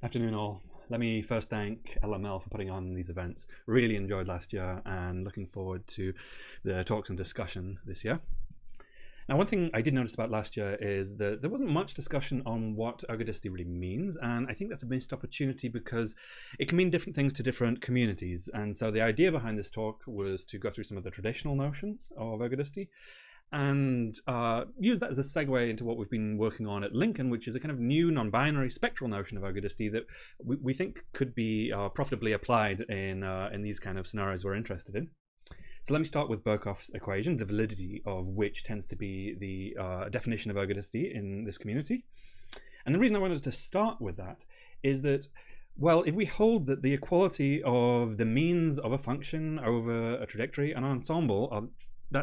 Afternoon all. Let me first thank LML for putting on these events. Really enjoyed last year and looking forward to the talks and discussion this year. Now, one thing I did notice about last year is that there wasn't much discussion on what ergodicity really means, and I think that's a missed opportunity because it can mean different things to different communities. And so the idea behind this talk was to go through some of the traditional notions of ergodicity and use that as a segue into what we've been working on at Lincoln, which is a kind of new non-binary spectral notion of ergodicity that we think could be profitably applied in these kind of scenarios we're interested in. So let me start with Birkhoff's equation, the validity of which tends to be the definition of ergodicity in this community. And the reason I wanted to start with that is that, well, if we hold that the equality of the means of a function over a trajectory and an ensemble are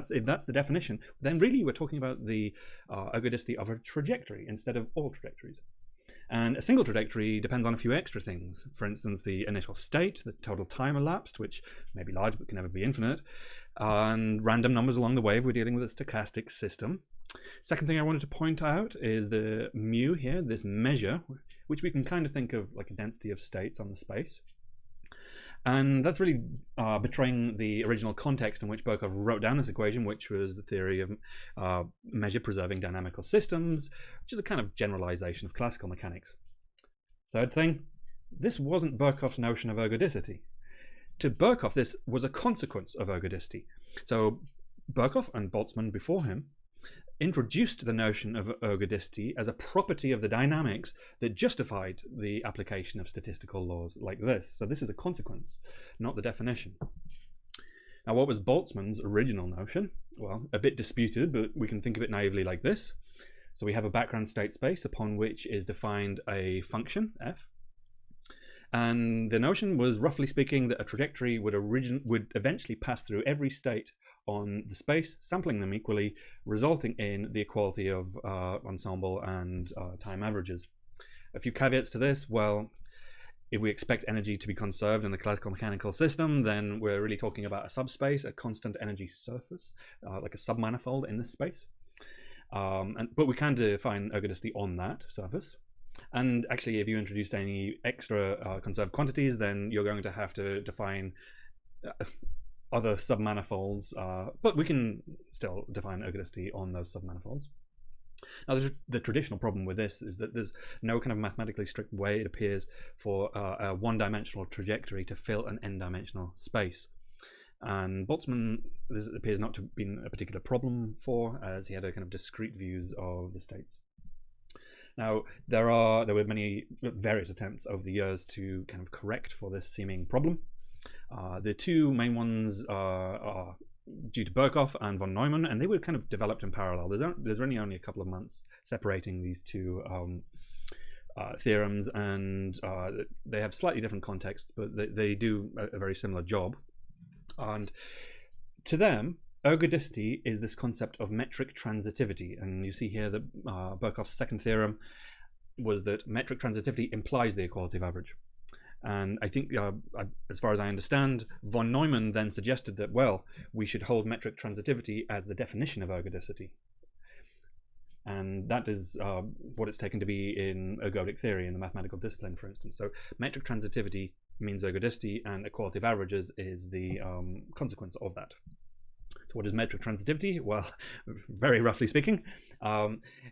if that's the definition, then really we're talking about the ergodicity of a trajectory instead of all trajectories. And a single trajectory depends on a few extra things. For instance, the initial state, the total time elapsed, which may be large but can never be infinite, and random numbers along the way if we're dealing with a stochastic system. Second thing I wanted to point out is the mu here, this measure, which we can kind of think of like a density of states on the space. And that's really betraying the original context in which Birkhoff wrote down this equation, which was the theory of measure-preserving dynamical systems, which is a kind of generalization of classical mechanics. Third thing, this wasn't Birkhoff's notion of ergodicity. To Birkhoff, this was a consequence of ergodicity. So Birkhoff and Boltzmann before him introduced the notion of ergodicity as a property of the dynamics that justified the application of statistical laws like this. So this is a consequence, not the definition. Now, what was Boltzmann's original notion? Well, a bit disputed, but we can think of it naively like this. So we have a background state space upon which is defined a function, f. And the notion was, roughly speaking, that a trajectory would eventually pass through every state on the space, sampling them equally, resulting in the equality of ensemble and time averages. A few caveats to this. Well, if we expect energy to be conserved in the classical mechanical system, then we're really talking about a subspace, a constant energy surface, like a submanifold in this space. But we can define ergodicity on that surface. And actually, if you introduced any extra conserved quantities, then you're going to have to define other submanifolds, but we can still define ergodicity on those submanifolds. Now, the traditional problem with this is that there's no kind of mathematically strict way, it appears, for a one-dimensional trajectory to fill an n-dimensional space. And Boltzmann, this appears not to have been a particular problem for, as he had a kind of discrete views of the states. Now, there were many various attempts over the years to kind of correct for this seeming problem. The two main ones are due to Birkhoff and von Neumann, and they were kind of developed in parallel. There's really only a couple of months separating these two theorems, and they have slightly different contexts, but they do a very similar job. And to them, ergodicity is this concept of metric transitivity, and you see here that Birkhoff's second theorem was that metric transitivity implies the equality of average. And I think, as far as I understand, von Neumann then suggested that, well, we should hold metric transitivity as the definition of ergodicity. And that is what it's taken to be in ergodic theory in the mathematical discipline, for instance. So metric transitivity means ergodicity, and equality of averages is the consequence of that. So what is metric transitivity? Well, very roughly speaking,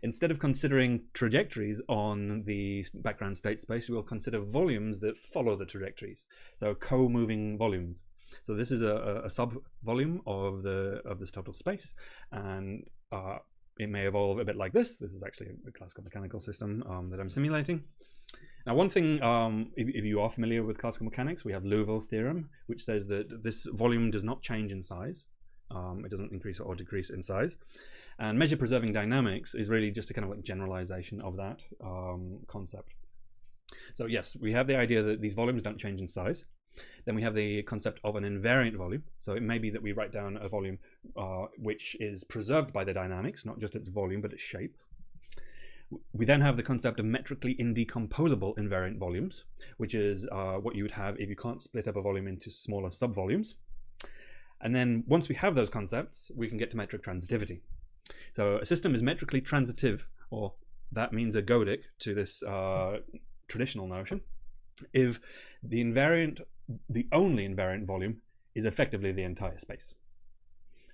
instead of considering trajectories on the background state space, we will consider volumes that follow the trajectories. So co-moving volumes. So this is a sub-volume of this total space, and it may evolve a bit like this. This is actually a classical mechanical system that I'm simulating. Now, one thing, if you are familiar with classical mechanics, we have Liouville's theorem, which says that this volume does not change in size. It doesn't increase or decrease in size. And measure-preserving dynamics is really just a kind of like generalization of that concept. So yes, we have the idea that these volumes don't change in size. Then we have the concept of an invariant volume. So it may be that we write down a volume which is preserved by the dynamics, not just its volume, but its shape. We then have the concept of metrically indecomposable invariant volumes, which is what you would have if you can't split up a volume into smaller subvolumes. And then once we have those concepts, we can get to metric transitivity. So a system is metrically transitive, or that means ergodic to this traditional notion if the only invariant volume is effectively the entire space.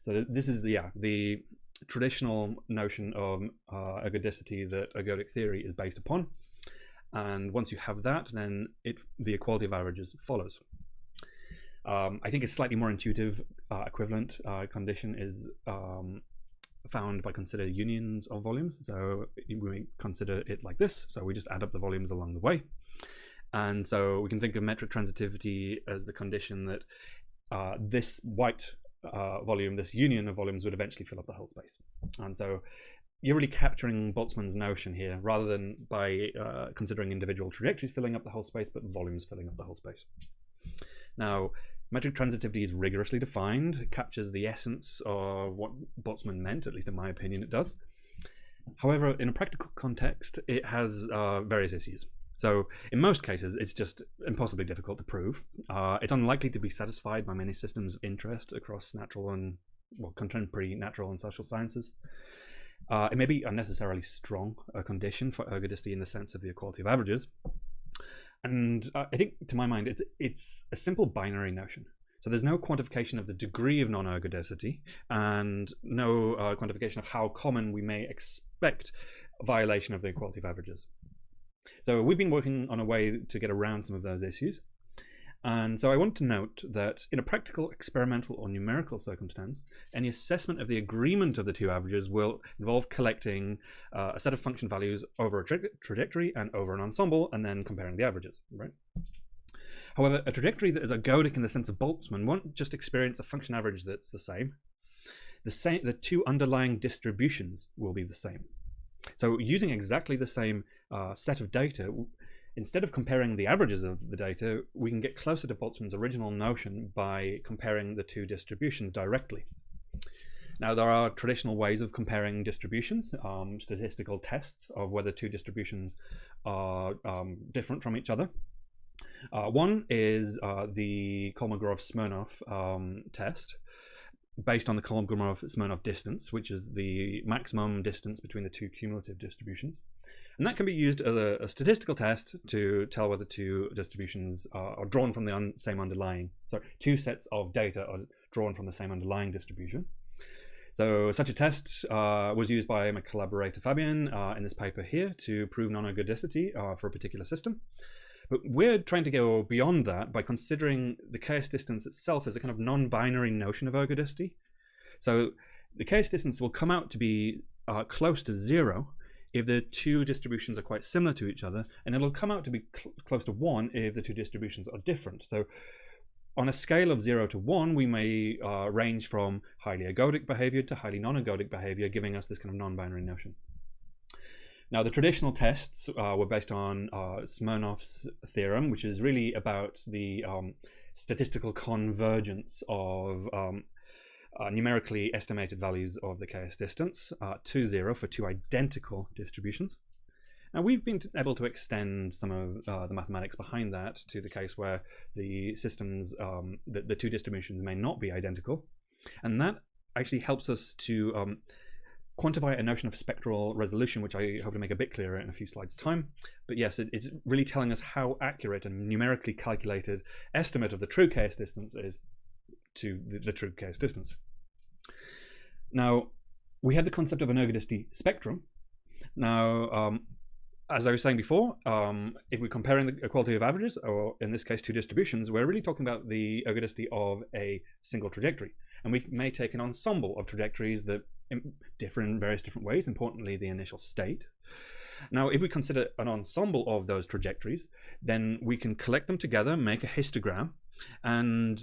So this is the traditional notion of ergodicity that ergodic theory is based upon. And once you have that, then the equality of averages follows. I think a slightly more intuitive equivalent condition is found by considering unions of volumes. So we consider it like this. So we just add up the volumes along the way. And so we can think of metric transitivity as the condition that this white volume, this union of volumes, would eventually fill up the whole space. And so you're really capturing Boltzmann's notion here, rather than by considering individual trajectories filling up the whole space, but volumes filling up the whole space. Now, metric transitivity is rigorously defined. It captures the essence of what Boltzmann meant, at least in my opinion it does. However, in a practical context, it has various issues. So in most cases, it's just impossibly difficult to prove. It's unlikely to be satisfied by many systems of interest across natural and, well, contemporary natural and social sciences. It may be unnecessarily strong a condition for ergodicity in the sense of the equality of averages. And I think, to my mind, it's a simple binary notion. So there's no quantification of the degree of non-ergodicity and no quantification of how common we may expect a violation of the equality of averages. So we've been working on a way to get around some of those issues. And so I want to note that in a practical, experimental, or numerical circumstance, any assessment of the agreement of the two averages will involve collecting a set of function values over a trajectory and over an ensemble, and then comparing the averages, right? However, a trajectory that is ergodic in the sense of Boltzmann won't just experience a function average that's the same. The two underlying distributions will be the same. So using exactly the same set of data, instead of comparing the averages of the data, we can get closer to Boltzmann's original notion by comparing the two distributions directly. Now, there are traditional ways of comparing distributions, statistical tests of whether two distributions are different from each other. One is the Kolmogorov-Smirnov test, based on the Kolmogorov-Smirnov distance, which is the maximum distance between the two cumulative distributions. And that can be used as a statistical test to tell whether two distributions are drawn from the same underlying, sorry, two sets of data are drawn from the same underlying distribution. So such a test was used by my collaborator Fabian in this paper here to prove non-ergodicity for a particular system. But we're trying to go beyond that by considering the chaos distance itself as a kind of non-binary notion of ergodicity. So the chaos distance will come out to be close to 0 if the two distributions are quite similar to each other, and it'll come out to be close to 1 if the two distributions are different. So on a scale of 0 to 1, we may range from highly ergodic behavior to highly non-ergodic behavior, giving us this kind of non-binary notion. Now, the traditional tests were based on Smirnov's theorem, which is really about the statistical convergence of numerically estimated values of the chaos distance to 0 for two identical distributions. Now, we've been able to extend some of the mathematics behind that to the case where the systems, the two distributions may not be identical. And that actually helps us to quantify a notion of spectral resolution, which I hope to make a bit clearer in a few slides' time. But yes, it's really telling us how accurate a numerically calculated estimate of the true chaos distance is to the true chaos distance. Now, we have the concept of an ergodicity spectrum. Now, as I was saying before, if we're comparing the equality of averages, or in this case two distributions, we're really talking about the ergodicity of a single trajectory. And we may take an ensemble of trajectories that differ in various different ways, importantly the initial state. Now, if we consider an ensemble of those trajectories, then we can collect them together, make a histogram, and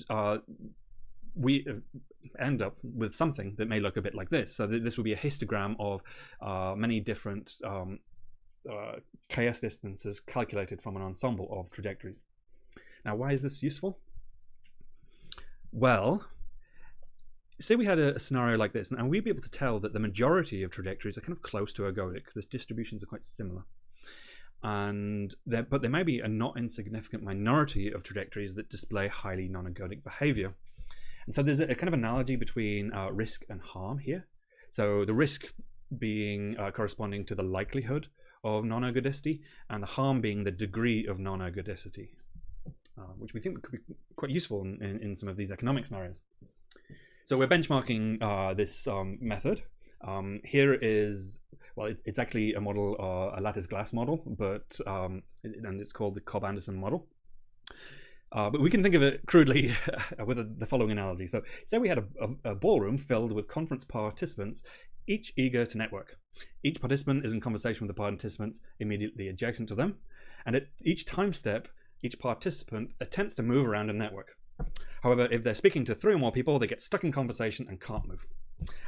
we end up with something that may look a bit like this. So this would be a histogram of many different chaos distances calculated from an ensemble of trajectories. Now, why is this useful? Well, say we had a scenario like this, and we'd be able to tell that the majority of trajectories are kind of close to ergodic. The distributions are quite similar. But there may be a not insignificant minority of trajectories that display highly non-ergodic behavior. And so there's a kind of analogy between risk and harm here. So the risk being corresponding to the likelihood of non-ergodicity, and the harm being the degree of non-ergodicity, which we think could be quite useful in some of these economic scenarios. So we're benchmarking this method. Here is, well, it's actually a model, a lattice glass model, but and it's called the Cobb-Anderson model. But we can think of it crudely with the following analogy. So say we had a ballroom filled with conference participants, each eager to network. Each participant is in conversation with the participants immediately adjacent to them. And at each time step, each participant attempts to move around a network. However, if they're speaking to 3 or more people, they get stuck in conversation and can't move.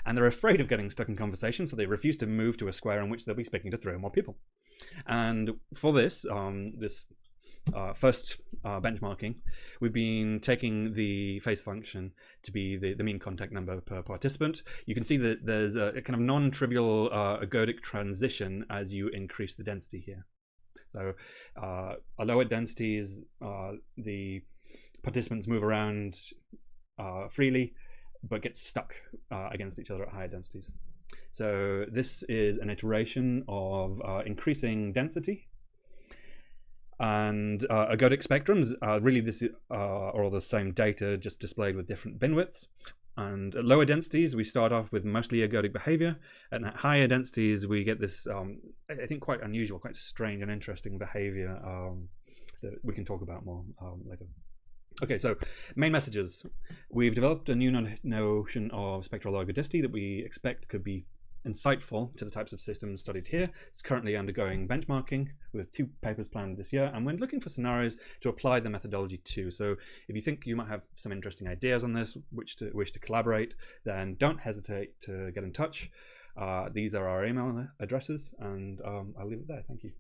And they're afraid of getting stuck in conversation, so they refuse to move to a square in which they'll be speaking to 3 or more people. And for this, first benchmarking, we've been taking the phase function to be the mean contact number per participant. You can see that there's a kind of non-trivial ergodic transition as you increase the density here. So a lower density is the participants move around freely, but get stuck against each other at higher densities. So this is an iteration of increasing density. And ergodic spectrums, really this are all the same data, just displayed with different bin widths. And at lower densities, we start off with mostly ergodic behavior. And at higher densities, we get this, I think, quite unusual, quite strange and interesting behavior that we can talk about more later. Okay, so main messages. We've developed a new notion of spectral ergodicity that we expect could be insightful to the types of systems studied here. It's currently undergoing benchmarking with 2 papers planned this year, and we're looking for scenarios to apply the methodology to. So if you think you might have some interesting ideas on this, wish to collaborate, then don't hesitate to get in touch. These are our email addresses, and I'll leave it there. Thank you.